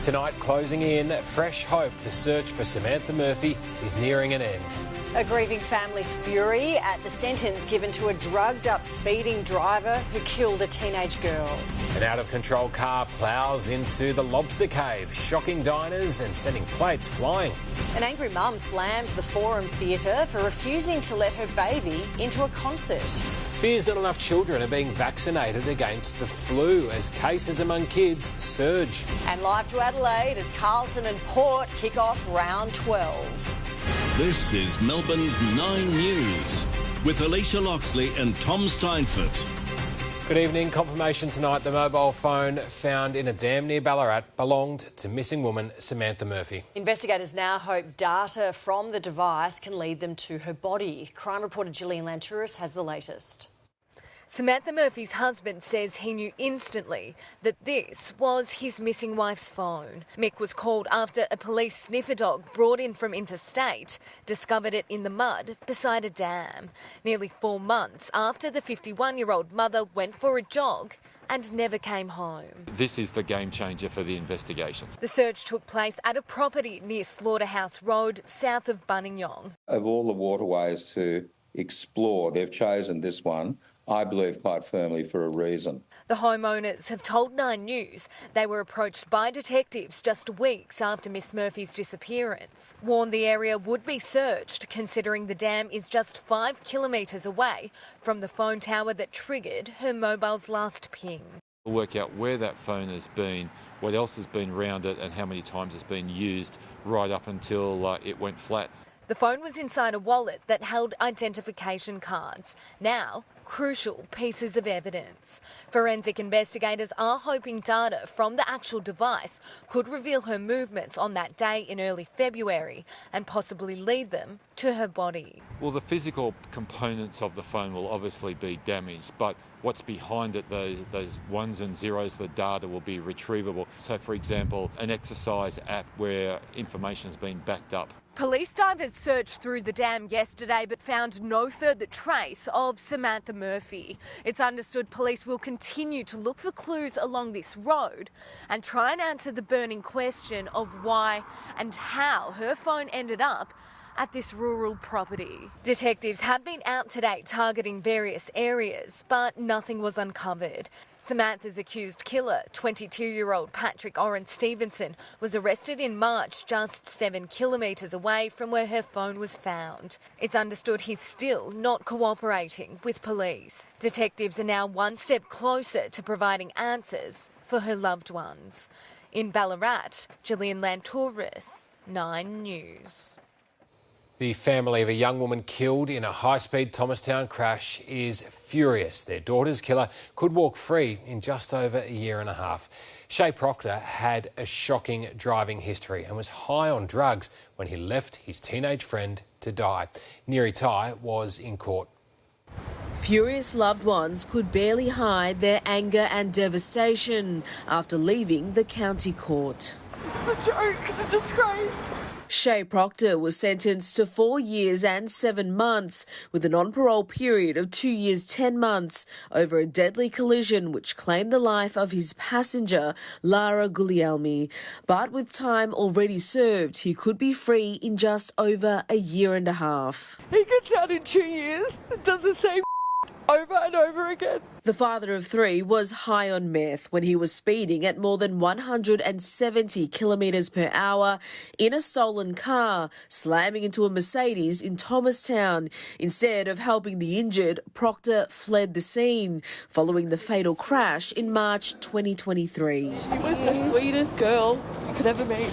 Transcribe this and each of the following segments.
Tonight, closing in, fresh hope. The search for Samantha Murphy is nearing an end. A grieving family's fury at the sentence given to a drugged-up speeding driver who killed a teenage girl. An out-of-control car ploughs into the Lobster Cave, shocking diners and sending plates flying. An angry mum slams the Forum Theatre for refusing to let her baby into a concert. Fears not enough children are being vaccinated against the flu as cases among kids surge. And live to Adelaide as Carlton and Port kick off round 12. This is Melbourne's 9 News with Alicia Loxley and Tom Steinfort. Good evening. Confirmation tonight the mobile phone found in a dam near Ballarat belonged to missing woman Samantha Murphy. Investigators now hope data from the device can lead them to her body. Crime reporter Gillian Lantouris has the latest. Samantha Murphy's husband says he knew instantly that this was his missing wife's phone. Mick was called after a police sniffer dog brought in from interstate discovered it in the mud beside a dam. Nearly 4 months after the 51-year-old mother went for a jog and never came home. This is the game changer for the investigation. The search took place at a property near Slaughterhouse Road, south of Buninyong. Of all the waterways to explore, they've chosen this one, I believe quite firmly, for a reason. The homeowners have told 9 News they were approached by detectives just weeks after Miss Murphy's disappearance. Warned the area would be searched, considering the dam is just 5 kilometres away from the phone tower that triggered her mobile's last ping. We'll work out where that phone has been, what else has been around it and how many times it's been used right up until it went flat. The phone was inside a wallet that held identification cards. Now, crucial pieces of evidence. Forensic investigators are hoping data from the actual device could reveal her movements on that day in early February and possibly lead them to her body. Well, the physical components of the phone will obviously be damaged, but what's behind it, those ones and zeros, the data will be retrievable. So, for example, an exercise app where information has been backed up. Police divers searched through the dam yesterday but found no further trace of Samantha Murphy. It's understood police will continue to look for clues along this road and try and answer the burning question of why and how her phone ended up at this rural property. Detectives have been out today targeting various areas, but nothing was uncovered. Samantha's accused killer, 22-year-old Patrick Oren Stevenson, was arrested in March just 7 kilometres away from where her phone was found. It's understood he's still not cooperating with police. Detectives are now one step closer to providing answers for her loved ones. In Ballarat, Gillian Lantouris, 9 News. The family of a young woman killed in a high-speed Thomastown crash is furious. Their daughter's killer could walk free in just over a year and a half. Shay Proctor had a shocking driving history and was high on drugs when he left his teenage friend to die. Neri Tai was in court. Furious loved ones could barely hide their anger and devastation after leaving the county court. It's a joke, it's a disgrace. Shay Proctor was sentenced to 4 years and 7 months, with an on-parole period of 2 years 10 months over a deadly collision which claimed the life of his passenger, Lara Guglielmi. But with time already served, he could be free in just over a year and a half. He gets out in 2 years and does the same over and over again. The father of 3 was high on meth when he was speeding at more than 170 kilometres per hour in a stolen car, slamming into a Mercedes in Thomastown. Instead of helping the injured, Proctor fled the scene following the fatal crash in March 2023. She was the sweetest girl you could ever meet.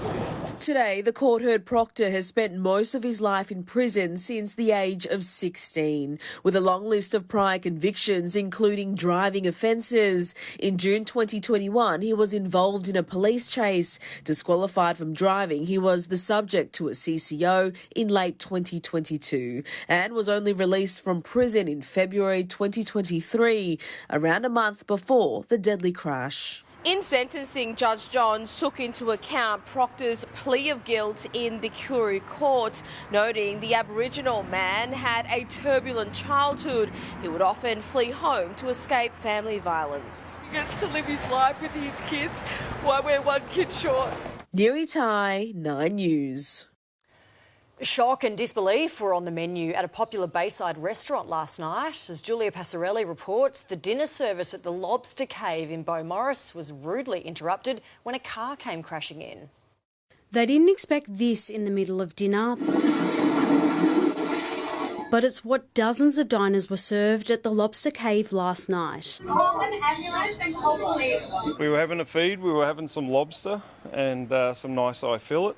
Today, the court heard Proctor has spent most of his life in prison since the age of 16, with a long list of prior convictions, including driving offences. In June 2021, he was involved in a police chase. Disqualified from driving, he was the subject to a CCO in late 2022 and was only released from prison in February 2023, around a month before the deadly crash. In sentencing, Judge Johns took into account Proctor's plea of guilt in the Koori court, noting the Aboriginal man had a turbulent childhood. He would often flee home to escape family violence. He gets to live his life with his kids while we're one kid short. Neri Tai, 9 News. Shock and disbelief were on the menu at a popular Bayside restaurant last night. As Julia Passarelli reports, the dinner service at the Lobster Cave in Beaumaris was rudely interrupted when a car came crashing in. They didn't expect this in the middle of dinner, but it's what dozens of diners were served at the Lobster Cave last night. Call an ambulance and call police. We were having a feed, we were having some lobster and some nice eye fillet,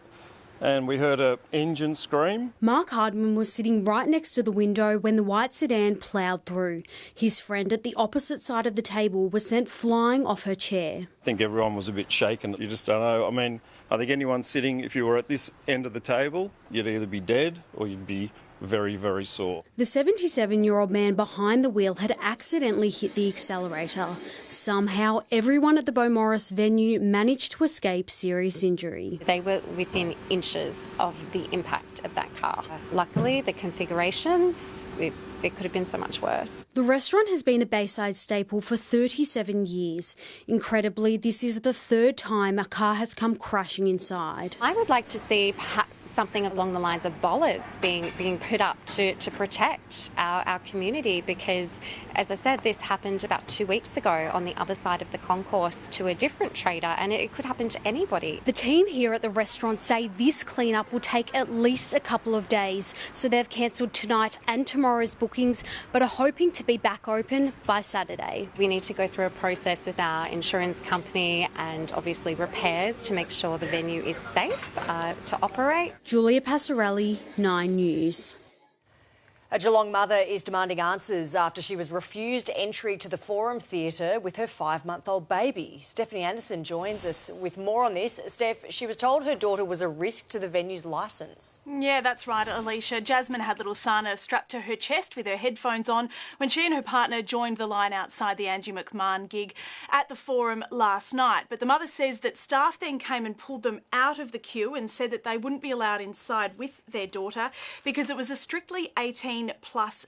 and we heard an engine scream. Mark Hardman was sitting right next to the window when the white sedan ploughed through. His friend at the opposite side of the table was sent flying off her chair. I think everyone was a bit shaken. You just don't know. I mean, I think anyone sitting, if you were at this end of the table, you'd either be dead or you'd be very, very sore. The 77-year-old man behind the wheel had accidentally hit the accelerator. Somehow, everyone at the Beaumaris venue managed to escape serious injury. They were within inches of the impact of that car. Luckily, the configurations, there could have been so much worse. The restaurant has been a Bayside staple for 37 years. Incredibly, this is the third time a car has come crashing inside. I would like to see perhaps something along the lines of bollards being put up to protect our community, because, as I said, this happened about 2 weeks ago on the other side of the concourse to a different trader, and it could happen to anybody. The team here at the restaurant say this clean-up will take at least a couple of days, so they've cancelled tonight and tomorrow's bookings, but are hoping to be back open by Saturday. We need to go through a process with our insurance company and obviously repairs to make sure the venue is safe to operate. Julia Passarelli, 9 News. A Geelong mother is demanding answers after she was refused entry to the Forum Theatre with her 5-month-old baby. Stephanie Anderson joins us with more on this. Steph, she was told her daughter was a risk to the venue's licence. Yeah, that's right, Alicia. Jasmine had little Sana strapped to her chest with her headphones on when she and her partner joined the line outside the Angie McMahon gig at the Forum last night. But the mother says that staff then came and pulled them out of the queue and said that they wouldn't be allowed inside with their daughter because it was a strictly 18+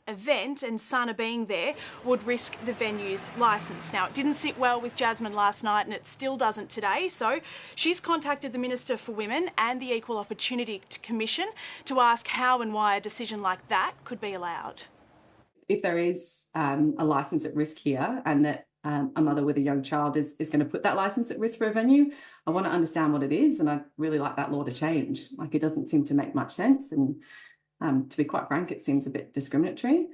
event, and Sana being there would risk the venue's licence. Now, it didn't sit well with Jasmine last night and it still doesn't today, so she's contacted the Minister for Women and the Equal Opportunity Commission to ask how and why a decision like that could be allowed. If there is a licence at risk here and that a mother with a young child is going to put that licence at risk for a venue, I want to understand what it is, and I'd really like that law to change. Like, it doesn't seem to make much sense, and to be quite frank, it seems a bit discriminatory.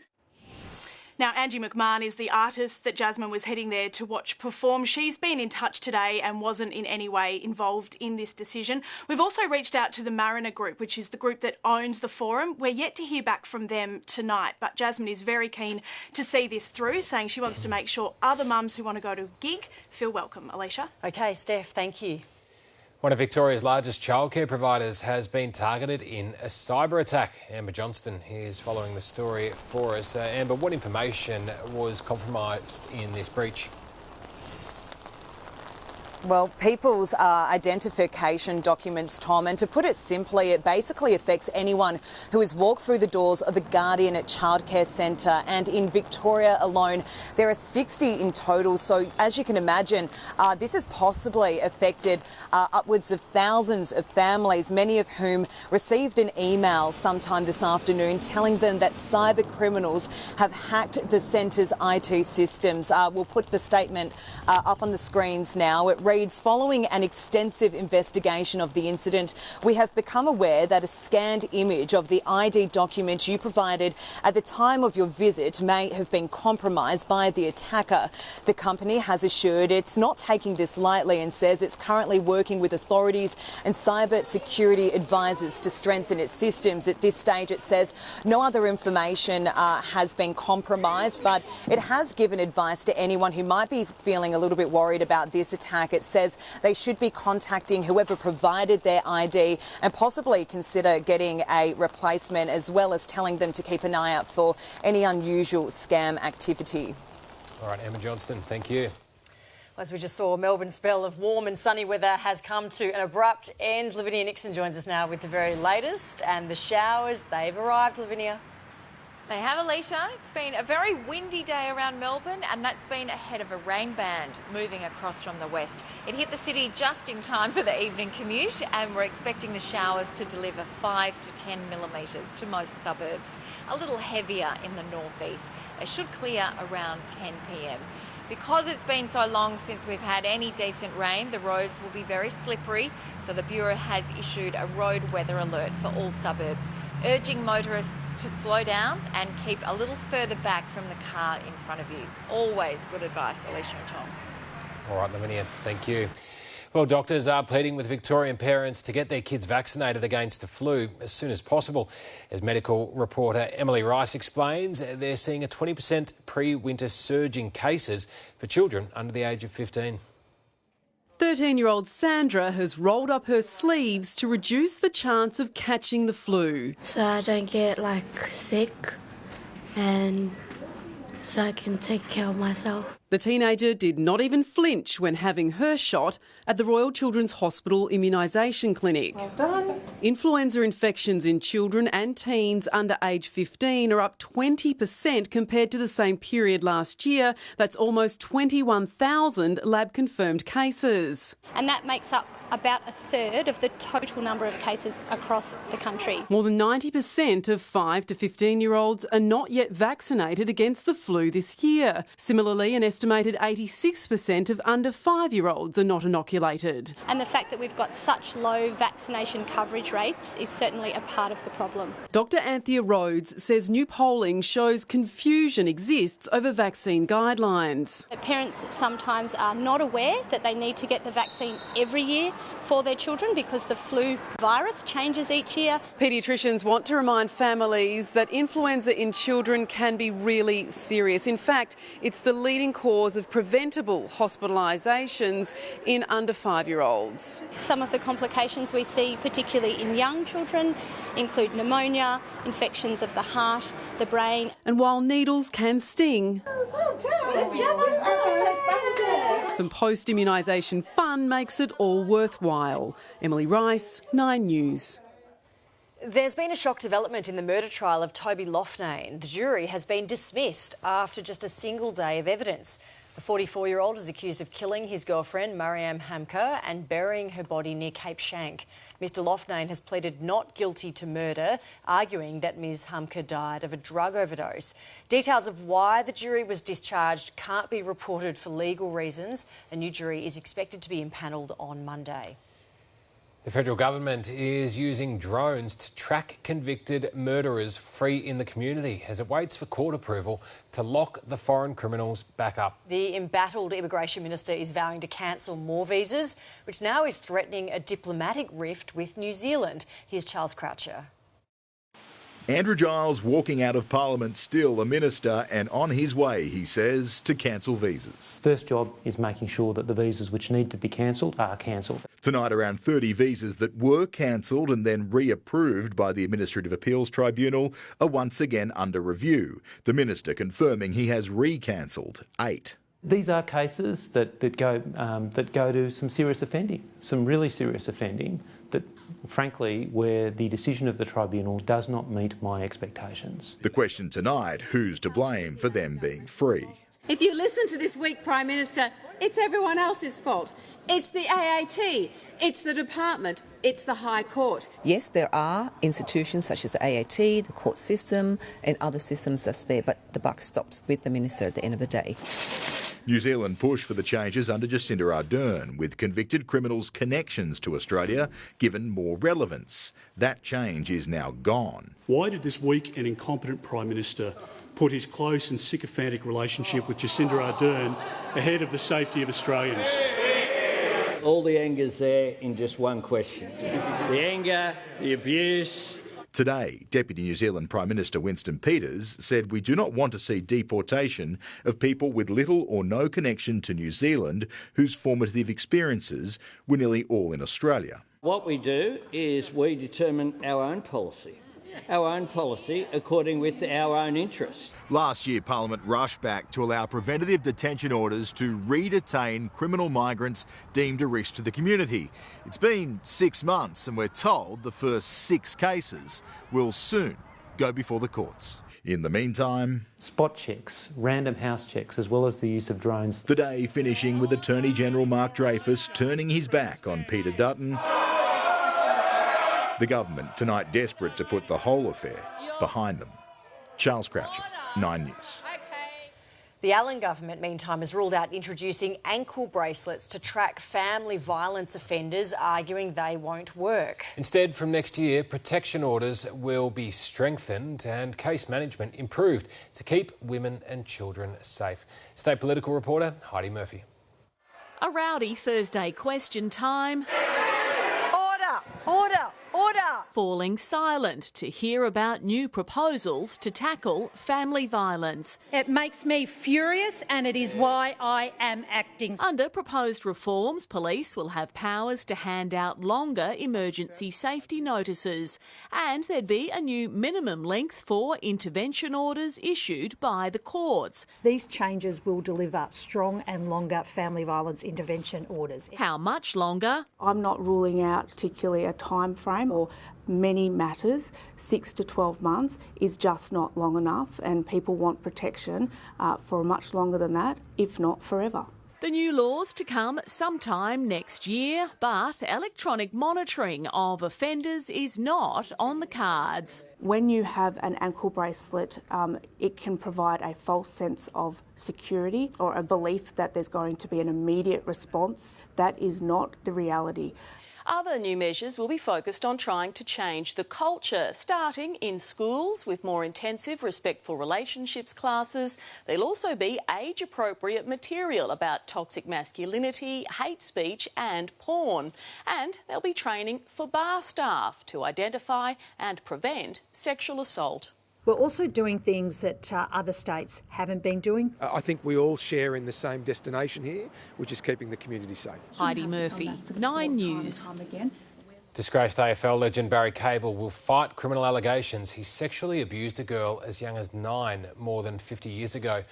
Now, Angie McMahon is the artist that Jasmine was heading there to watch perform. She's been in touch today and wasn't in any way involved in this decision. We've also reached out to the Mariner Group, which is the group that owns the Forum. We're yet to hear back from them tonight, but Jasmine is very keen to see this through, saying she wants to make sure other mums who want to go to a gig feel welcome. Alicia? OK, Steph, thank you. One of Victoria's largest childcare providers has been targeted in a cyber attack. Amber Johnston is following the story for us. Amber, what information was compromised in this breach? Well, people's identification documents, Tom, and to put it simply, it basically affects anyone who has walked through the doors of a Guardian at Childcare Centre, and in Victoria alone there are 60 in total. So as you can imagine, this has possibly affected upwards of thousands of families, many of whom received an email sometime this afternoon telling them that cyber criminals have hacked the centre's IT systems. We'll put the statement up on the screens now. It reads, following an extensive investigation of the incident, we have become aware that a scanned image of the ID document you provided at the time of your visit may have been compromised by the attacker. The company has assured it's not taking this lightly and says it's currently working with authorities and cyber security advisors to strengthen its systems. At this stage, it says no other information has been compromised, but it has given advice to anyone who might be feeling a little bit worried about this attack. It says they should be contacting whoever provided their ID and possibly consider getting a replacement, as well as telling them to keep an eye out for any unusual scam activity. All right, Emma Johnston, thank you. As we just saw, Melbourne's spell of warm and sunny weather has come to an abrupt end. Livinia Nixon joins us now with the very latest, and the showers, they've arrived, Livinia. They have, Alicia. It's been a very windy day around Melbourne, and that's been ahead of a rain band moving across from the west. It hit the city just in time for the evening commute, and we're expecting the showers to deliver 5 to 10 millimetres to most suburbs. A little heavier in the northeast. They should clear around 10 p.m. Because it's been so long since we've had any decent rain, the roads will be very slippery, so the Bureau has issued a road weather alert for all suburbs, urging motorists to slow down and keep a little further back from the car in front of you. Always good advice, Alicia and Tom. All right, Livinia, thank you. Well, doctors are pleading with Victorian parents to get their kids vaccinated against the flu as soon as possible. As medical reporter Emily Rice explains, they're seeing a 20% pre-winter surge in cases for children under the age of 15. 13-year-old Sandra has rolled up her sleeves to reduce the chance of catching the flu. So I don't get, sick and so I can take care of myself. The teenager did not even flinch when having her shot at the Royal Children's Hospital immunisation clinic. Well done. Influenza infections in children and teens under age 15 are up 20% compared to the same period last year. That's almost 21,000 lab-confirmed cases. And that makes up about a third of the total number of cases across the country. More than 90% of 5 to 15-year-olds are not yet vaccinated against the flu this year. Similarly, an estimated 86% of under 5-year-olds are not inoculated. And the fact that we've got such low vaccination coverage rates is certainly a part of the problem. Dr Anthea Rhodes says new polling shows confusion exists over vaccine guidelines. Parents sometimes are not aware that they need to get the vaccine every year for their children because the flu virus changes each year. Paediatricians want to remind families that influenza in children can be really serious. In fact, it's the leading cause of preventable hospitalisations in under 5-year-olds. Some of the complications we see, particularly in young children, include pneumonia, infections of the heart, the brain. And while needles can sting, some post-immunisation fun makes it all worthwhile. Emily Rice, 9 News. There's been a shock development in the murder trial of Toby Loughnane. The jury has been dismissed after just a single day of evidence. The 44-year-old is accused of killing his girlfriend, Mariam Hamka, and burying her body near Cape Shank. Mr Loughnane has pleaded not guilty to murder, arguing that Ms Hamka died of a drug overdose. Details of why the jury was discharged can't be reported for legal reasons. A new jury is expected to be impanelled on Monday. The federal government is using drones to track convicted murderers free in the community as it waits for court approval to lock the foreign criminals back up. The embattled immigration minister is vowing to cancel more visas, which now is threatening a diplomatic rift with New Zealand. Here's Charles Croucher. Andrew Giles walking out of Parliament still a minister and on his way, he says, to cancel visas. First job is making sure that the visas which need to be cancelled are cancelled. Tonight, around 30 visas that were cancelled and then reapproved by the Administrative Appeals Tribunal are once again under review. The minister confirming he has re-cancelled 8. These are cases that go to some serious offending, some really serious offending, that frankly, where the decision of the tribunal does not meet my expectations. The question tonight, who's to blame for them being free? If you listen to this week, Prime Minister, it's everyone else's fault. It's the AAT, it's the department, it's the High Court. Yes, there are institutions such as the AAT, the court system and other systems that's there, but the buck stops with the minister at the end of the day. New Zealand push for the changes under Jacinda Ardern, with convicted criminals' connections to Australia given more relevance. That change is now gone. Why did this weak and incompetent Prime Minister put his close and sycophantic relationship with Jacinda Ardern ahead of the safety of Australians? All the anger's there in just one question. The anger, the abuse. Today, Deputy New Zealand Prime Minister Winston Peters said we do not want to see deportation of people with little or no connection to New Zealand whose formative experiences were nearly all in Australia. What we do is we determine our own policy according with our own interests. Last year, Parliament rushed back to allow preventative detention orders to re-detain criminal migrants deemed a risk to the community. It's been 6 months and we're told the first 6 cases will soon go before the courts. In the meantime, spot checks, random house checks, as well as the use of drones. The day finishing with Attorney General Mark Dreyfus turning his back on Peter Dutton. The government tonight desperate to put the whole affair behind them. Charles Croucher, 9 News. The Allen government, meantime, has ruled out introducing ankle bracelets to track family violence offenders, arguing they won't work. Instead, from next year, protection orders will be strengthened and case management improved to keep women and children safe. State political reporter Heidi Murphy. A rowdy Thursday question time. Order! Order! Order! Falling silent to hear about new proposals to tackle family violence. It makes me furious, and it is why I am acting. Under proposed reforms, police will have powers to hand out longer emergency safety notices, and there'd be a new minimum length for intervention orders issued by the courts. These changes will deliver strong and longer family violence intervention orders. How much longer? I'm not ruling out particularly a time frame or many matters. 6 to 12 months is just not long enough, and people want protection for much longer than that, if not forever. The new laws to come sometime next year, but electronic monitoring of offenders is not on the cards. When you have an ankle bracelet, it can provide a false sense of security or a belief that there's going to be an immediate response. That is not the reality. Other new measures will be focused on trying to change the culture, starting in schools with more intensive respectful relationships classes. There'll also be age-appropriate material about toxic masculinity, hate speech and porn. And there'll be training for bar staff to identify and prevent sexual assault. We're also doing things that other states haven't been doing. I think we all share in the same destination here, which is keeping the community safe. Heidi Murphy, 9 News. Disgraced AFL legend Barry Cable will fight criminal allegations he sexually abused a girl as young as 9 more than 50 years ago.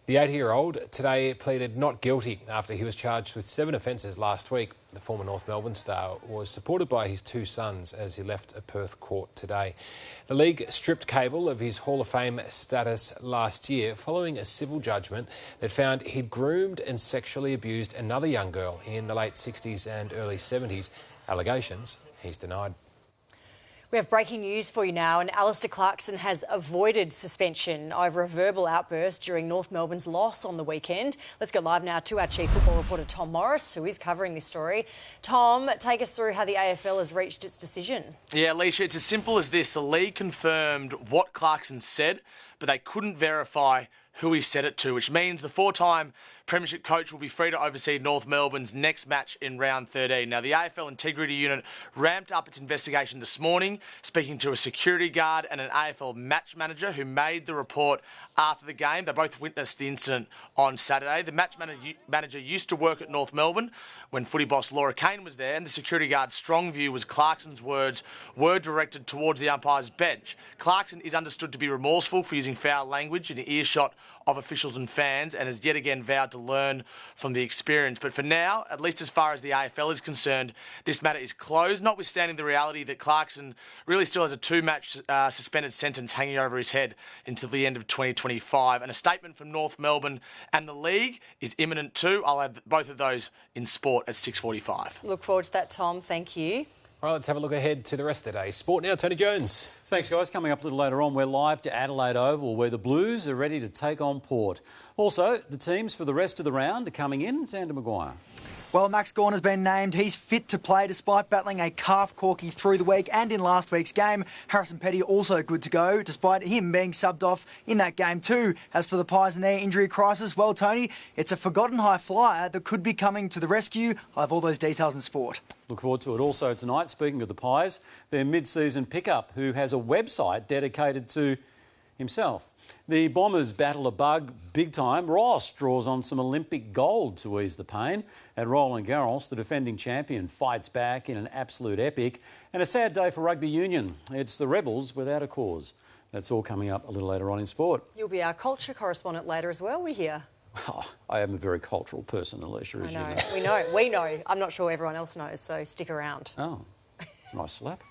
The 80-year-old today pleaded not guilty after he was charged with 7 offences last week. The former North Melbourne star was supported by his 2 sons as he left a Perth court today. The league stripped Cable of his Hall of Fame status last year following a civil judgment that found he'd groomed and sexually abused another young girl in the late 60s and early 70s. Allegations he's denied. We have breaking news for you now, and Alicia Clarkson has avoided suspension over a verbal outburst during North Melbourne's loss on the weekend. Let's go live now to our chief football reporter, Tom Morris, who is covering this story. Tom, take us through how the AFL has reached its decision. Yeah, Alicia, it's as simple as this. The league confirmed what Clarkson said, but they couldn't verify who he said it to, which means the 4-time Premiership coach will be free to oversee North Melbourne's next match in round 13. Now, the AFL Integrity Unit ramped up its investigation this morning, speaking to a security guard and an AFL match manager who made the report after the game. They both witnessed the incident on Saturday. The match manager used to work at North Melbourne when footy boss Laura Kane was there, and the security guard's strong view was Clarkson's words were directed towards the umpire's bench. Clarkson is understood to be remorseful for using foul language in the earshot of officials and fans, and has yet again vowed to learn from the experience. But for now, at least as far as the AFL is concerned, this matter is closed, notwithstanding the reality that Clarkson really still has a 2-match suspended sentence hanging over his head until the end of 2025. And a statement from North Melbourne and the league is imminent too. I'll have both of those in sport at 6:45. Look forward to that, Tom. Thank you. All right, let's have a look ahead to the rest of the day. Sport now, Tony Jones. Thanks, guys. Coming up a little later on, we're live to Adelaide Oval, where the Blues are ready to take on Port. Also, the teams for the rest of the round are coming in. Xander Maguire. Well, Max Gawn has been named. He's fit to play despite battling a calf corky through the week and in last week's game. Harrison Petty also good to go despite him being subbed off in that game too. As for the Pies and their injury crisis, well, Tony, it's a forgotten high flyer that could be coming to the rescue. I have all those details in sport. Look forward to it. Also tonight, speaking of the Pies, their mid-season pickup, who has a website dedicated to himself. The Bombers battle a bug big time. Ross draws on some Olympic gold to ease the pain. At Roland Garros, the defending champion fights back in an absolute epic. And a sad day for rugby union. It's the Rebels without a cause. That's all coming up a little later on in sport. You'll be our culture correspondent later as well, we hear. Oh, I am a very cultural person, Alicia, as you know. We know. I'm not sure everyone else knows, so stick around. Oh, nice slap.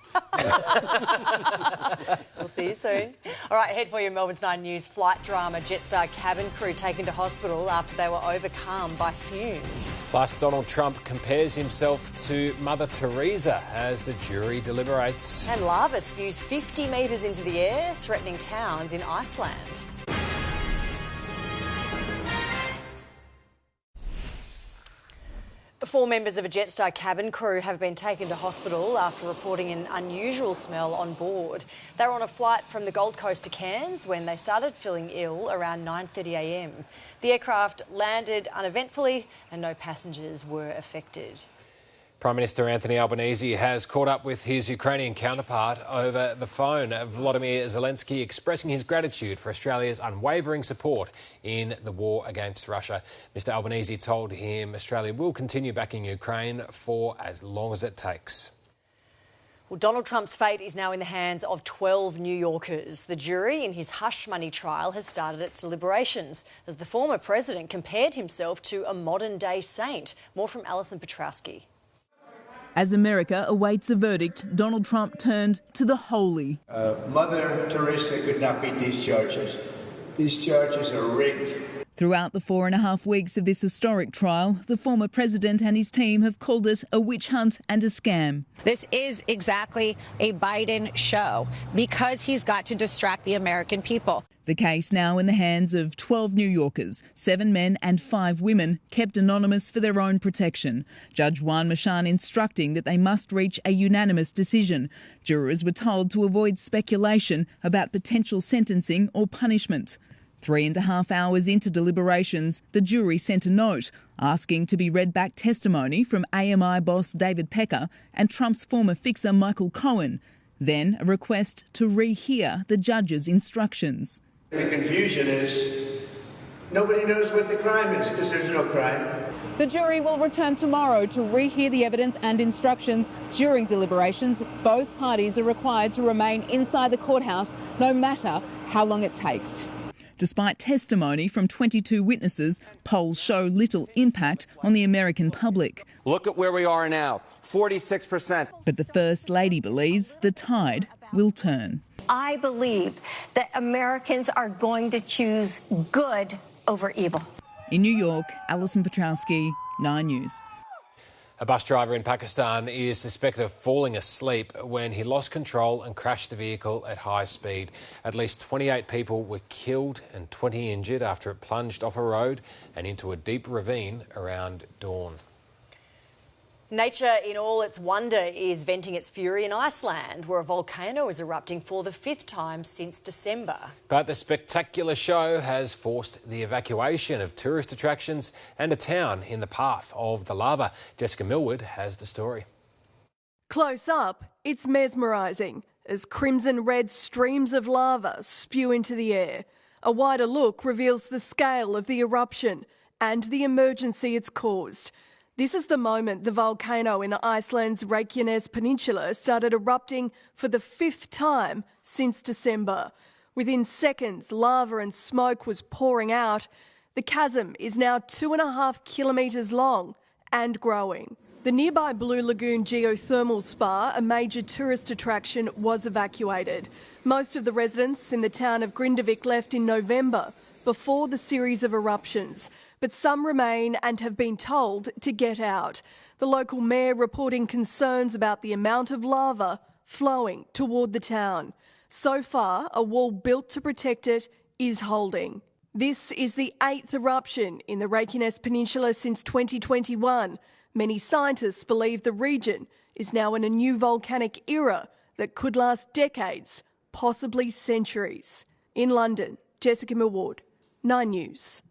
We'll see you soon. All right, ahead for your Melbourne's 9 News. Flight drama. Jetstar cabin crew taken to hospital after they were overcome by fumes. Plus, Donald Trump compares himself to Mother Teresa as the jury deliberates. And lava spews 50 metres into the air, threatening towns in Iceland. The 4 members of a Jetstar cabin crew have been taken to hospital after reporting an unusual smell on board. They were on a flight from the Gold Coast to Cairns when they started feeling ill around 9:30 a.m. The aircraft landed uneventfully and no passengers were affected. Prime Minister Anthony Albanese has caught up with his Ukrainian counterpart over the phone. Volodymyr Zelensky expressing his gratitude for Australia's unwavering support in the war against Russia. Mr Albanese told him Australia will continue backing Ukraine for as long as it takes. Well, Donald Trump's fate is now in the hands of 12 New Yorkers. The jury in his hush money trial has started its deliberations as the former president compared himself to a modern-day saint. More from Alison Petrowski. As America awaits a verdict, Donald Trump turned to the holy. Mother Teresa could not beat these charges. These charges are rigged. Throughout the 4.5 weeks of this historic trial, the former president and his team have called it a witch hunt and a scam. This is exactly a Biden show because he's got to distract the American people. The case now in the hands of 12 New Yorkers, 7 men and 5 women, kept anonymous for their own protection. Judge Juan Machan instructing that they must reach a unanimous decision. Jurors were told to avoid speculation about potential sentencing or punishment. 3.5 hours into deliberations, the jury sent a note asking to be read back testimony from AMI boss David Pecker and Trump's former fixer Michael Cohen. Then a request to rehear the judge's instructions. The confusion is nobody knows what the crime is because there's no crime. The jury will return tomorrow to rehear the evidence and instructions. During deliberations, both parties are required to remain inside the courthouse no matter how long it takes. Despite testimony from 22 witnesses, polls show little impact on the American public. Look at where we are now, 46%. But the First Lady believes the tide will turn. I believe that Americans are going to choose good over evil. In New York, Alison Petrowski, 9 News. A bus driver in Pakistan is suspected of falling asleep when he lost control and crashed the vehicle at high speed. At least 28 people were killed and 20 injured after it plunged off a road and into a deep ravine around dawn. Nature in all its wonder is venting its fury in Iceland, where a volcano is erupting for the 5th time since December. But the spectacular show has forced the evacuation of tourist attractions and a town in the path of the lava. Jessica Millward has the story. Close up, it's mesmerising as crimson-red streams of lava spew into the air. A wider look reveals the scale of the eruption and the emergency it's caused. This is the moment the volcano in Iceland's Reykjanes Peninsula started erupting for the 5th time since December. Within seconds, lava and smoke was pouring out. The chasm is now 2.5 kilometres long and growing. The nearby Blue Lagoon geothermal spa, a major tourist attraction, was evacuated. Most of the residents in the town of Grindavik left in November, before the series of eruptions, but some remain and have been told to get out. The local mayor reporting concerns about the amount of lava flowing toward the town. So far, a wall built to protect it is holding. This is the 8th eruption in the Reykjanes Peninsula since 2021. Many scientists believe the region is now in a new volcanic era that could last decades, possibly centuries. In London, Jessica Millward, 9 News.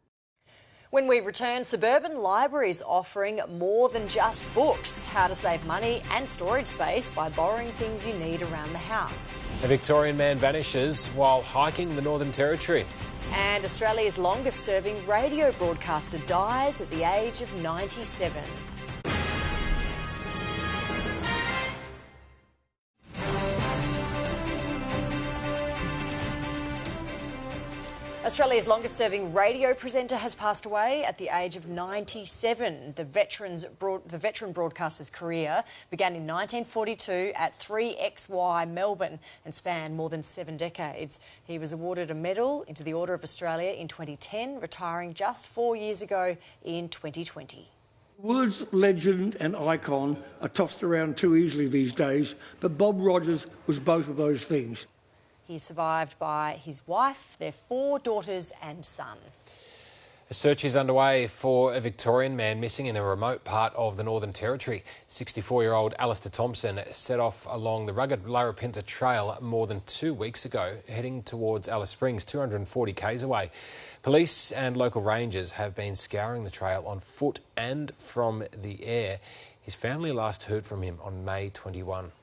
When we return, Suburban Libraries offering more than just books. How to save money and storage space by borrowing things you need around the house. A Victorian man vanishes while hiking the Northern Territory. And Australia's longest-serving radio broadcaster dies at the age of 97. A Australia's longest-serving radio presenter has passed away at the age of 97. The veteran broadcaster's career began in 1942 at 3XY Melbourne and spanned more than 7 decades. He was awarded a medal into the Order of Australia in 2010, retiring just 4 years ago in 2020. Words legend and icon are tossed around too easily these days, but Bob Rogers was both of those things. He's survived by his wife, their 4 daughters and son. A search is underway for a Victorian man missing in a remote part of the Northern Territory. 64-year-old Alicia Thompson set off along the rugged Larapinta Trail more than 2 weeks ago, heading towards Alice Springs, 240 k's away. Police and local rangers have been scouring the trail on foot and from the air. His family last heard from him on May 21.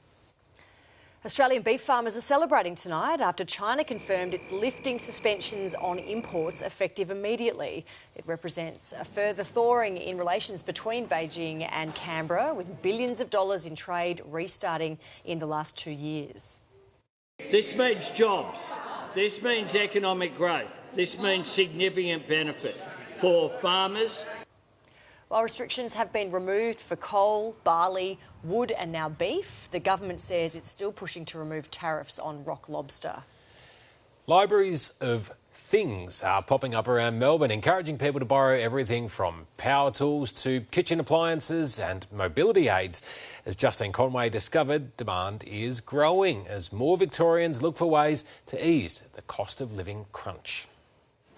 Australian beef farmers are celebrating tonight after China confirmed it's lifting suspensions on imports effective immediately. It represents a further thawing in relations between Beijing and Canberra, with billions of dollars in trade restarting in the last 2 years. This means jobs. This means economic growth. This means significant benefit for farmers. While restrictions have been removed for coal, barley, wood and now beef, the government says it's still pushing to remove tariffs on rock lobster. Libraries of things are popping up around Melbourne, encouraging people to borrow everything from power tools to kitchen appliances and mobility aids. As Justine Conway discovered, demand is growing as more Victorians look for ways to ease the cost of living crunch.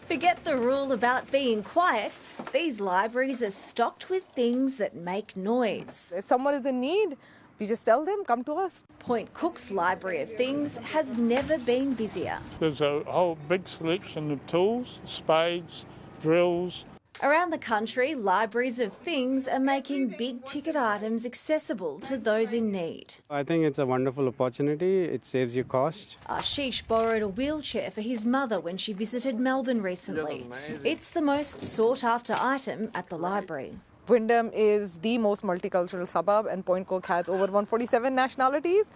Forget the rule about being quiet. These libraries are stocked with things that make noise. If someone is in need, we just tell them, come to us. Point Cook's Library of Things has never been busier. There's a whole big selection of tools, spades, drills. Around the country, libraries of things are making big-ticket items accessible to those in need. I think it's a wonderful opportunity. It saves you cost. Ashish borrowed a wheelchair for his mother when she visited Melbourne recently. It's the most sought-after item at the library. Wyndham is the most multicultural suburb, and Point Cook has over 147 nationalities,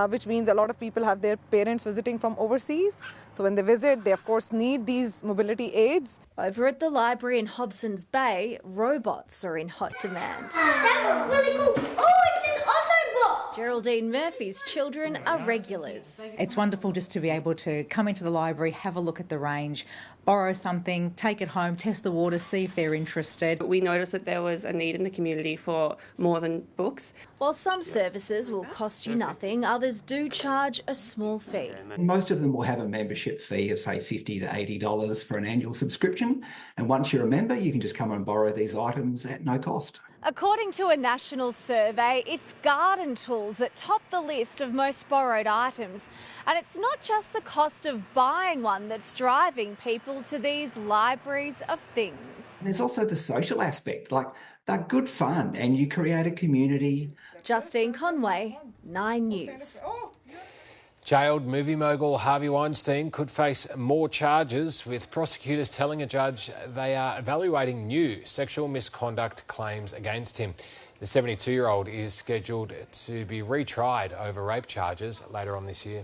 which means a lot of people have their parents visiting from overseas. So when they visit, they of course need these mobility aids. Over at the library in Hobson's Bay, robots are in hot demand. That was really cool. Oh, it's an Autobot! Geraldine Murphy's children are regulars. It's wonderful just to be able to come into the library, have a look at the range, borrow something, take it home, test the water, see if they're interested. We noticed that there was a need in the community for more than books. While some services will cost you nothing, others do charge a small fee. Most of them will have a membership fee of say $50 to $80 for an annual subscription, and once you're a member you can just come and borrow these items at no cost. According to a national survey, it's garden tools that top the list of most borrowed items. And it's not just the cost of buying one that's driving people to these libraries of things. There's also the social aspect, like they're good fun and you create a community. Justine Conway, 9 News. Jailed movie mogul Harvey Weinstein could face more charges, with prosecutors telling a judge they are evaluating new sexual misconduct claims against him. The 72-year-old is scheduled to be retried over rape charges later on this year.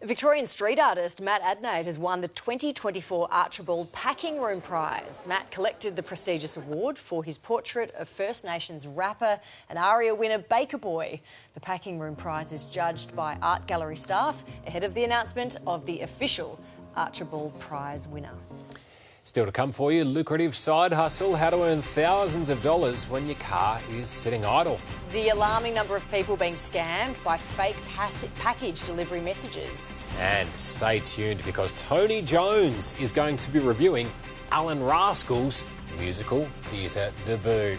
Victorian street artist Matt Adelaide has won the 2024 Archibald Packing Room Prize. Matt collected the prestigious award for his portrait of First Nations rapper and ARIA winner Baker Boy. The Packing Room Prize is judged by art gallery staff ahead of the announcement of the official Archibald Prize winner. Still to come for you, lucrative side hustle, how to earn thousands of dollars when your car is sitting idle. The alarming number of people being scammed by fake package delivery messages. And stay tuned because Tony Jones is going to be reviewing Alan Rascal's musical theatre debut.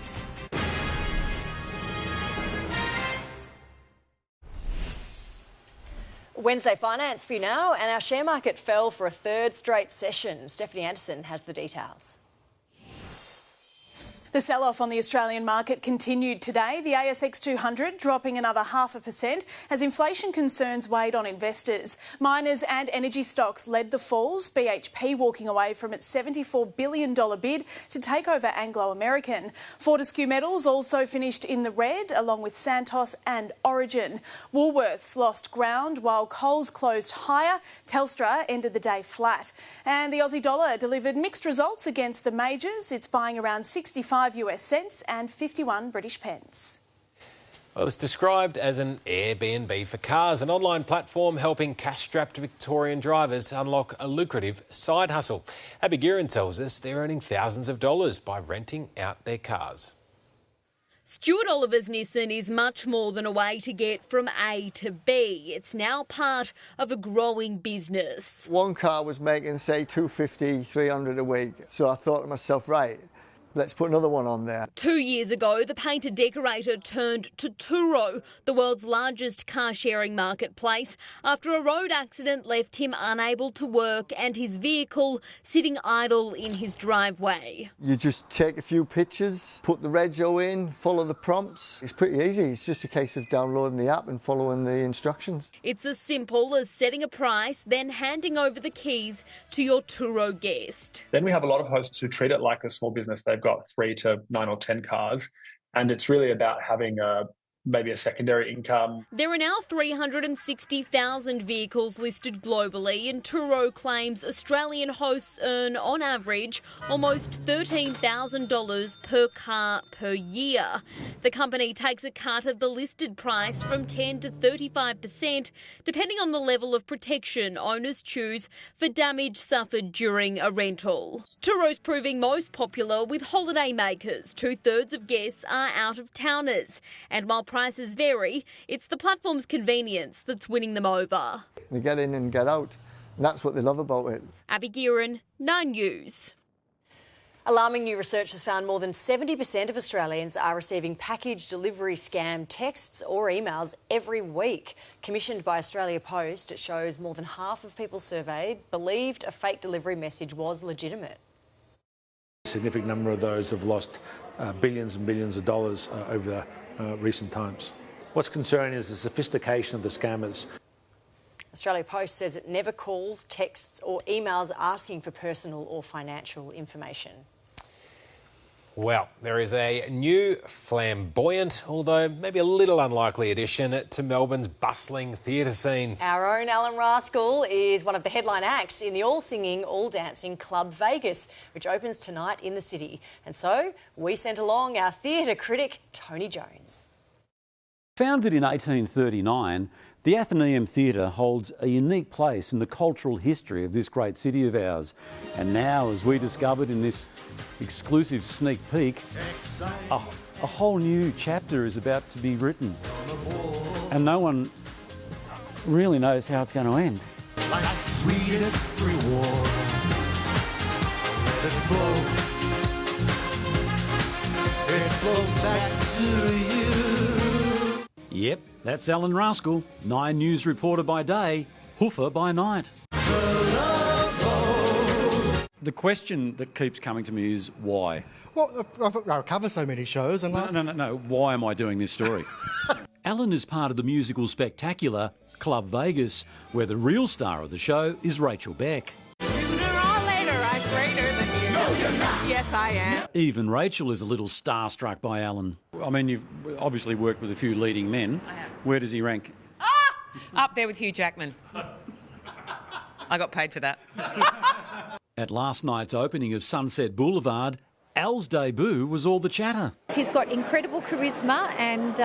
Wednesday finance for you now, and our share market fell for a third straight session. Stephanie Anderson has the details. The sell-off on the Australian market continued today. The ASX 200 dropping another 0.5% as inflation concerns weighed on investors. Miners and energy stocks led the falls, BHP walking away from its $74 billion bid to take over Anglo American. Fortescue Metals also finished in the red, along with Santos and Origin. Woolworths lost ground while Coles closed higher. Telstra ended the day flat. And the Aussie dollar delivered mixed results against the majors. It's buying around 65 US cents and 51 British pence. Well, it's described as an Airbnb for cars, an online platform helping cash-strapped Victorian drivers unlock a lucrative side hustle. Abby Guerin tells us they're earning thousands of dollars by renting out their cars. Stuart Oliver's Nissan is much more than a way to get from A to B. It's now part of a growing business. One car was making, say, $250, $300 a week. So I thought to myself, right, let's put another one on there. 2 years ago, the painter-decorator turned to Turo, the world's largest car-sharing marketplace, after a road accident left him unable to work and his vehicle sitting idle in his driveway. You just take a few pictures, put the rego in, follow the prompts. It's pretty easy. It's just a case of downloading the app and following the instructions. It's as simple as setting a price, then handing over the keys to your Turo guest. Then we have a lot of hosts who treat it like a small business. They've got 3 to 9 or 10 cars, and it's really about having maybe a secondary income. There are now 360,000 vehicles listed globally, and Turo claims Australian hosts earn, on average, almost $13,000 per car per year. The company takes a cut of the listed price from 10 to 35%, depending on the level of protection owners choose for damage suffered during a rental. Turo's proving most popular with holidaymakers. 2/3 of guests are out-of-towners, and while prices vary, it's the platform's convenience that's winning them over. They get in and get out, and that's what they love about it. Abby Guerin, 9 News. Alarming new research has found more than 70% of Australians are receiving package delivery scam texts or emails every week. Commissioned by Australia Post, it shows more than half of people surveyed believed a fake delivery message was legitimate. A significant number of those have lost billions and billions of dollars over recent times. What's concerning is the sophistication of the scammers. Australia Post says it never calls, texts or emails asking for personal or financial information. Well, there is a new flamboyant, although maybe a little unlikely addition to Melbourne's bustling theatre scene. Our own Alan Rascal is one of the headline acts in the all-singing, all-dancing Club Vegas, which opens tonight in the city. And so we sent along our theatre critic, Tony Jones. Founded in 1839, the Athenaeum Theatre holds a unique place in the cultural history of this great city of ours. And now, as we discovered in this exclusive sneak peek, a whole new chapter is about to be written. And no one really knows how it's going to end. Life's sweetest reward. Let it flow. It flows back to you. Yep, that's Alan Rascal, 9 News reporter by day, hoofer by night. The question that keeps coming to me is why? Well, I cover so many shows and... No. Why am I doing this story? Alan is part of the musical spectacular Club Vegas, where the real star of the show is Rachel Beck. Sooner or later, I'm greater than you. No, you're not. Yes, I am. Even Rachel is a little starstruck by Alan. I mean, you've obviously worked with a few leading men. I have. Where does he rank? Up there with Hugh Jackman. I got paid for that. At last night's opening of Sunset Boulevard, Al's debut was all the chatter. He's got incredible charisma and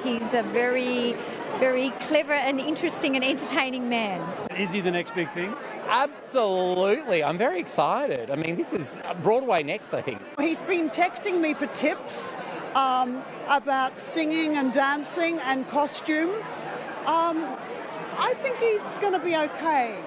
he's a very, very clever and interesting and entertaining man. Is he the next big thing? Absolutely. I'm very excited. I mean, this is Broadway next, I think. He's been texting me for tips about singing and dancing and costume. I think he's going to be okay.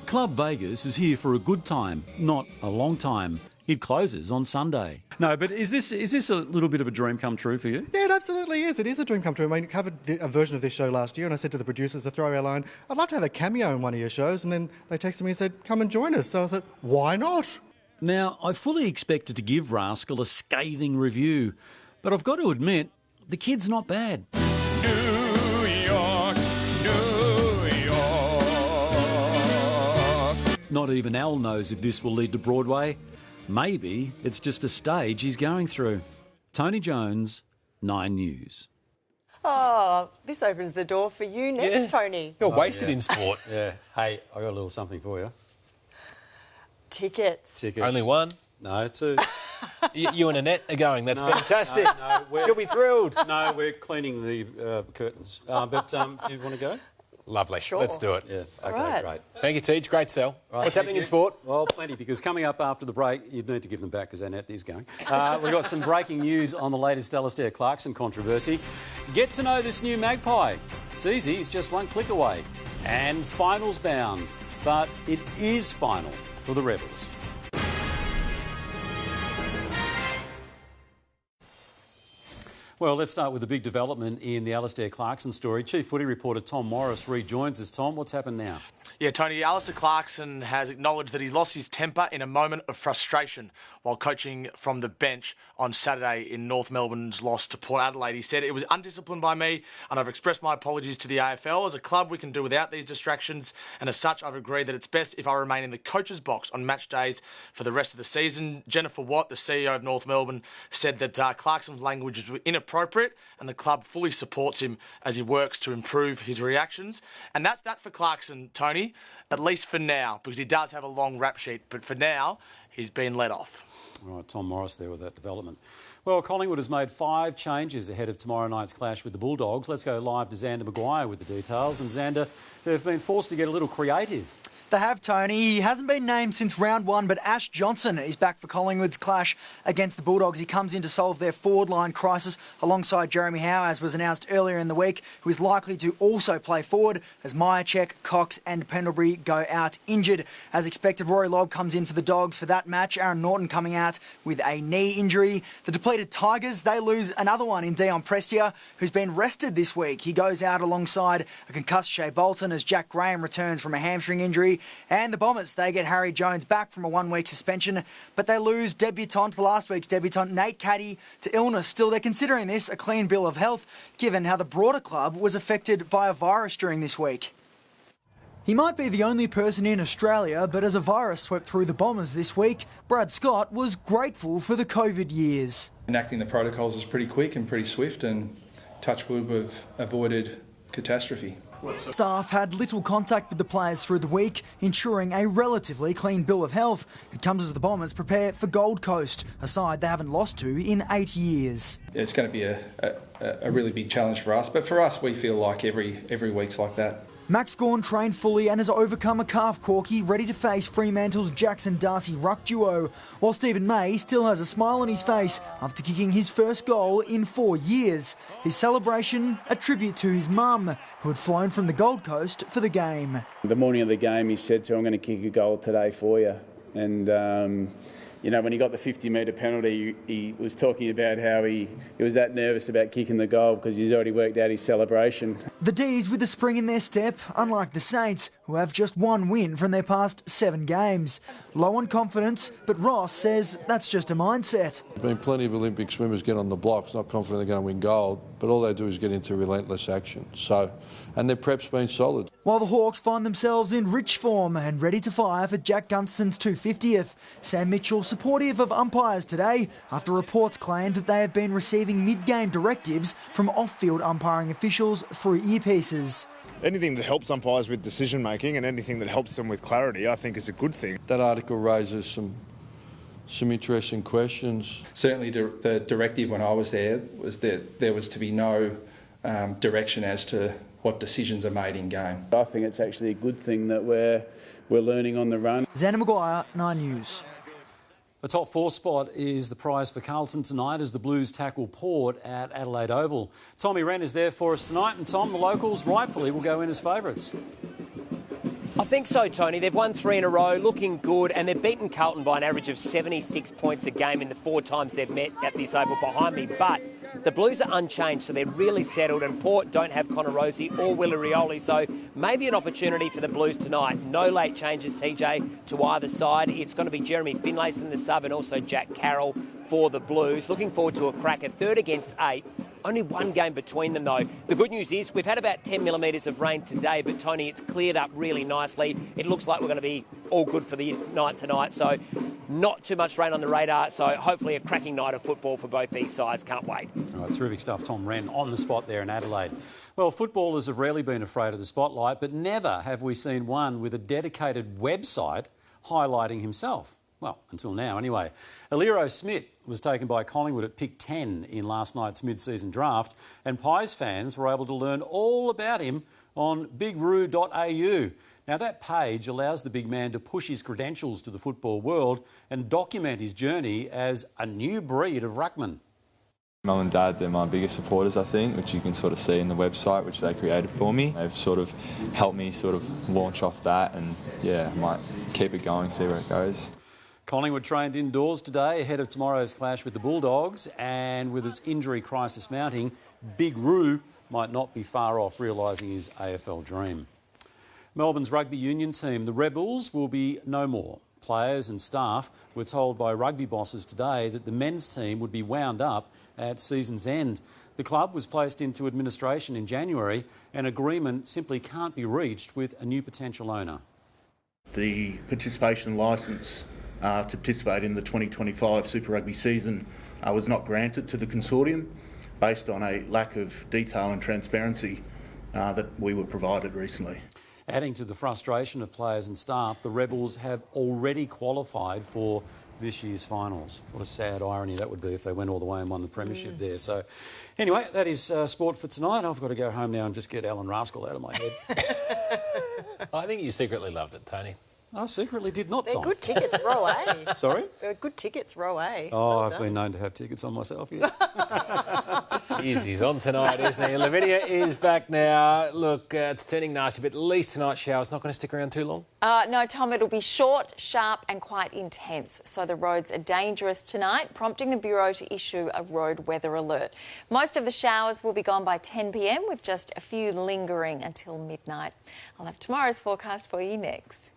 Club Vegas is here for a good time, not a long time. It closes on Sunday. No, but is this a little bit of a dream come true for you? Yeah, it absolutely is. It is a dream come true. I mean, I covered a version of this show last year and I said to the producers, a throwaway line, I'd love to have a cameo in one of your shows. And then they texted me and said, come and join us. So I said, why not? Now, I fully expected to give Rascal a scathing review, but I've got to admit, the kid's not bad. New York, New York. Not even Al knows if this will lead to Broadway. Maybe it's just a stage he's going through. Tony Jones, 9 News. Oh, this opens the door for you next, Tony. You're wasted in sport. Yeah. Hey, I got a little something for you. Tickets. Only one? No, 2. You and Annette are going. That's fantastic. No, She'll be thrilled. No, we're cleaning the curtains. But if you want to go? Lovely. Sure. Let's do it. Yeah. Okay, right. great. Thank you, Teach. Great sell. Right, What's happening in sport? Well, plenty, because coming up after the break, you'd need to give them back because Annette is going. We've got some breaking news on the latest Alicia Clarkson controversy. Get to know this new magpie. It's easy, it's just one click away. And finals bound. But it is final for the Rebels. Well, let's start with the big development in the Alicia Clarkson story. Chief Footy reporter Tom Morris rejoins us. Tom, what's happened now? Yeah, Tony, Alicia Clarkson has acknowledged that he lost his temper in a moment of frustration while coaching from the bench on Saturday in North Melbourne's loss to Port Adelaide. He said, "It was undisciplined by me and I've expressed my apologies to the AFL. As a club, we can do without these distractions, and as such, I've agreed that it's best if I remain in the coach's box on match days for the rest of the season." Jennifer Watt, the CEO of North Melbourne, said that Clarkson's language was inappropriate and the club fully supports him as he works to improve his reactions. And that's that for Clarkson, Tony, at least for now, because he does have a long rap sheet. But for now, he's been let off. All right, Tom Morris there with that development. Well, Collingwood has made 5 changes ahead of tomorrow night's clash with the Bulldogs. Let's go live to Xander Maguire with the details. And Xander, they've been forced to get a little creative. They have, Tony. He hasn't been named since round 1, but Ash Johnson is back for Collingwood's clash against the Bulldogs. He comes in to solve their forward line crisis alongside Jeremy Howe, as was announced earlier in the week, who is likely to also play forward as Myercheck, Cox and Pendlebury go out injured. As expected, Rory Lobb comes in for the Dogs for that match. Aaron Norton coming out with a knee injury. The depleted Tigers, they lose another one in Dion Prestia, who's been rested this week. He goes out alongside a concussed Shea Bolton as Jack Graham returns from a hamstring injury. And the Bombers, they get Harry Jones back from a 1-week suspension, but they lose last week's debutant Nate Caddy to illness. Still, they're considering this a clean bill of health, given how the broader club was affected by a virus during this week. He might be the only person in Australia, but as a virus swept through the Bombers this week, Brad Scott was grateful for the COVID years. Enacting the protocols is pretty quick and pretty swift, and touch wood, we've avoided catastrophe. Staff had little contact with the players through the week, ensuring a relatively clean bill of health. It comes as the Bombers prepare for Gold Coast, a side they haven't lost to in 8 years. It's going to be a really big challenge for us, but for us, we feel like every week's like that. Max Gawn trained fully and has overcome a calf corky, ready to face Fremantle's Jackson Darcy ruck duo, while Stephen May still has a smile on his face after kicking his first goal in 4 years. His celebration, a tribute to his mum, who had flown from the Gold Coast for the game. The morning of the game, he said to her, "I'm going to kick a goal today for you." And you know, when he got the 50-metre penalty, he was talking about how he was that nervous about kicking the goal because he's already worked out his celebration. The D's with the spring in their step, unlike the Saints, who have just 1 win from their past 7 games. Low on confidence, but Ross says that's just a mindset. There's been plenty of Olympic swimmers get on the blocks, not confident they're going to win gold, but all they do is get into relentless action. And their prep's been solid. While the Hawks find themselves in rich form and ready to fire for Jack Gunston's 250th, Sam Mitchell supportive of umpires today after reports claimed that they have been receiving mid-game directives from off-field umpiring officials through earpieces. Anything that helps umpires with decision making and anything that helps them with clarity, I think, is a good thing. That article raises some interesting questions. Certainly the directive when I was there was that there was to be no direction as to what decisions are made in game. I think it's actually a good thing that we're learning on the run. Xander Maguire, 9 News. The top 4 spot is the prize for Carlton tonight as the Blues tackle Port at Adelaide Oval. Tommy Wren is there for us tonight, and Tom, the locals rightfully will go in as favourites. I think so, Tony. They've won 3 in a row, looking good, and they've beaten Carlton by an average of 76 points a game in the 4 times they've met at this Oval behind me. But The Blues are unchanged, so they're really settled, and Port don't have controversies or Willie Rioli, so maybe an opportunity for the Blues tonight. No late changes, TJ, to either side. It's going to be Jeremy Finlayson in the sub and also Jack Carroll for the Blues. Looking forward to a cracker, 3rd against 8. Only one game between them, though. The good news is we've had about 10 millimetres of rain today, but, Tony, it's cleared up really nicely. It looks like we're going to be all good for the night tonight, so not too much rain on the radar, so hopefully a cracking night of football for both these sides. Can't wait. All right, terrific stuff. Tom Wren on the spot there in Adelaide. Well, footballers have rarely been afraid of the spotlight, but never have we seen one with a dedicated website highlighting himself. Well, until now, anyway. Aliro Smith was taken by Collingwood at pick 10 in last night's mid-season draft, and Pies fans were able to learn all about him on bigroo.au. Now, that page allows the big man to push his credentials to the football world and document his journey as a new breed of ruckman. Mum and Dad, they're my biggest supporters, I think, which you can sort of see in the website which they created for me. They've sort of helped me sort of launch off that, and yeah, might keep it going, see where it goes. Collingwood trained indoors today ahead of tomorrow's clash with the Bulldogs, and with its injury crisis mounting, Big Roo might not be far off realising his AFL dream. Melbourne's rugby union team, the Rebels, will be no more. Players and staff were told by rugby bosses today that the men's team would be wound up at season's end. The club was placed into administration in January, and agreement simply can't be reached with a new potential owner. The participation licence to participate in the 2025 Super Rugby season was not granted to the consortium based on a lack of detail and transparency that we were provided recently. Adding to the frustration of players and staff, the Rebels have already qualified for this year's finals. What a sad irony that would be if they went all the way and won the premiership there. So anyway, that is sport for tonight. I've got to go home now and just get Alan Rascal out of my head. I think you secretly loved it, Tony. I secretly did not, Tom. They're good tickets, row A. Sorry? They're good tickets, row A. Oh, Well I've done. been known to have tickets on myself, yes. He's on tonight, isn't he? Lavinia is back now. Look, it's turning nasty, but at least tonight's shower's not going to stick around too long. No, Tom, it'll be short, sharp and quite intense. So the roads are dangerous tonight, prompting the Bureau to issue a road weather alert. Most of the showers will be gone by 10 p.m, with just a few lingering until midnight. I'll have tomorrow's forecast for you next.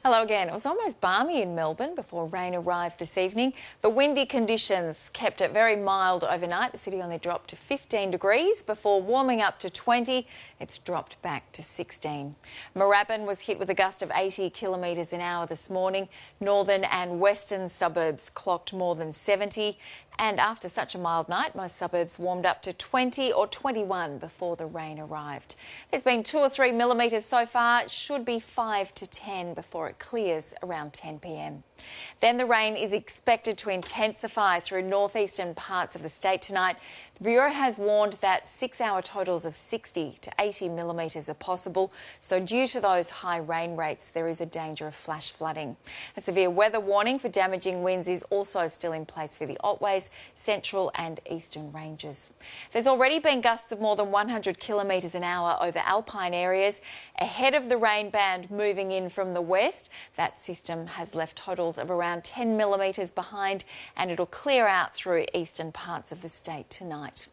Hello again. It was almost balmy in Melbourne before rain arrived this evening. The windy conditions kept it very mild overnight. The city only dropped to 15 degrees before warming up to 20. It's dropped back to 16. Moorabbin was hit with a gust of 80 kilometres an hour this morning. Northern and western suburbs clocked more than 70. And after such a mild night, most suburbs warmed up to 20 or 21 before the rain arrived. There's been 2 or 3 millimetres so far. It should be 5 to 10 before it clears around 10 p.m. Then the rain is expected to intensify through northeastern parts of the state tonight. The Bureau has warned that 6-hour totals of 60 to 80 millimetres are possible. So due to those high rain rates, there is a danger of flash flooding. A severe weather warning for damaging winds is also still in place for the Otways, central and eastern ranges. There's already been gusts of more than 100 kilometres an hour over alpine areas. Ahead of the rain band moving in from the west, that system has left totals of around 10 millimetres behind, and it'll clear out through eastern parts of the state tonight.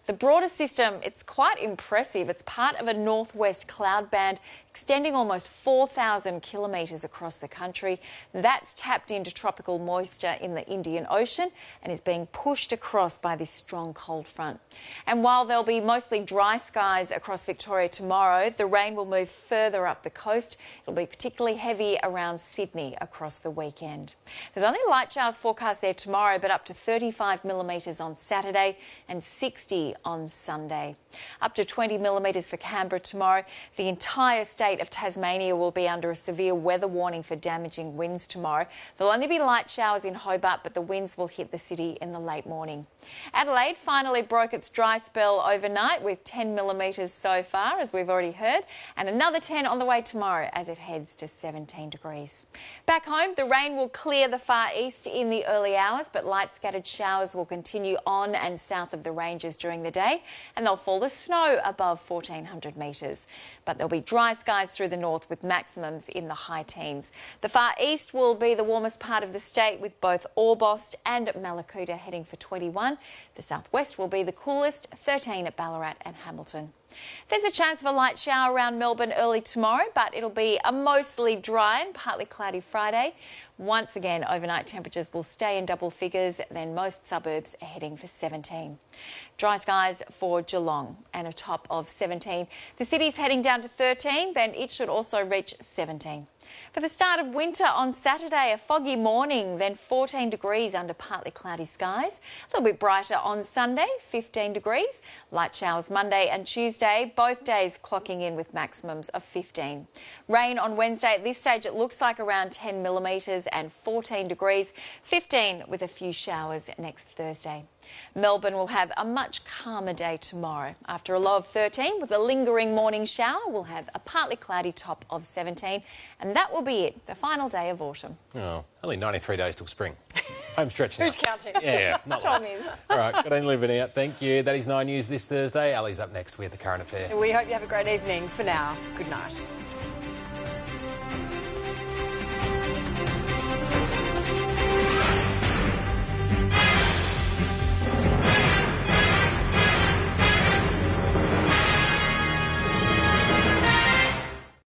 The broader system, it's quite impressive. It's part of a northwest cloud band extending almost 4,000 kilometres across the country. That's tapped into tropical moisture in the Indian Ocean and is being pushed across by this strong cold front. And while there'll be mostly dry skies across Victoria tomorrow, the rain will move further up the coast. It'll be particularly heavy around Sydney across the weekend. There's only light showers forecast there tomorrow, but up to 35 millimetres on Saturday and 60 on Sunday. Up to 20 millimetres for Canberra tomorrow. The entire state of Tasmania will be under a severe weather warning for damaging winds tomorrow. There'll only be light showers in Hobart, but the winds will hit the city in the late morning. Adelaide finally broke its dry spell overnight with 10 millimetres so far, as we've already heard, and another 10 on the way tomorrow as it heads to 17 degrees. Back home, the rain will clear the far east in the early hours, but light scattered showers will continue on and south of the ranges temperatures during the day, and they'll fall the snow above 1,400 metres. But there'll be dry skies through the north with maximums in the high teens. The far east will be the warmest part of the state, with both Orbost and Mallacoota heading for 21. The southwest will be the coolest, 13 at Ballarat and Hamilton. There's a chance of a light shower around Melbourne early tomorrow, but it'll be a mostly dry and partly cloudy Friday. Once again, overnight temperatures will stay in double figures, then most suburbs are heading for 17. Dry skies for Geelong and a top of 17. The city's heading down to 13, then it should also reach 17. For the start of winter on Saturday, a foggy morning, then 14 degrees under partly cloudy skies. A little bit brighter on Sunday, 15 degrees. Light showers Monday and Tuesday, both days clocking in with maximums of 15. Rain on Wednesday. At this stage, it looks like around 10 millimetres and 14 degrees. 15 with a few showers next Thursday. Melbourne will have a much calmer day tomorrow. After a low of 13 with a lingering morning shower, we'll have a partly cloudy top of 17, and that will be it, the final day of autumn. Oh, only 93 days till spring. Home stretch now. Who's counting? Yeah, not Tom long. is. All right, good on Livinia. Thank you. That is 9 News this Thursday. Ali's up next with the current affair. We hope you have a great evening. For now, good night.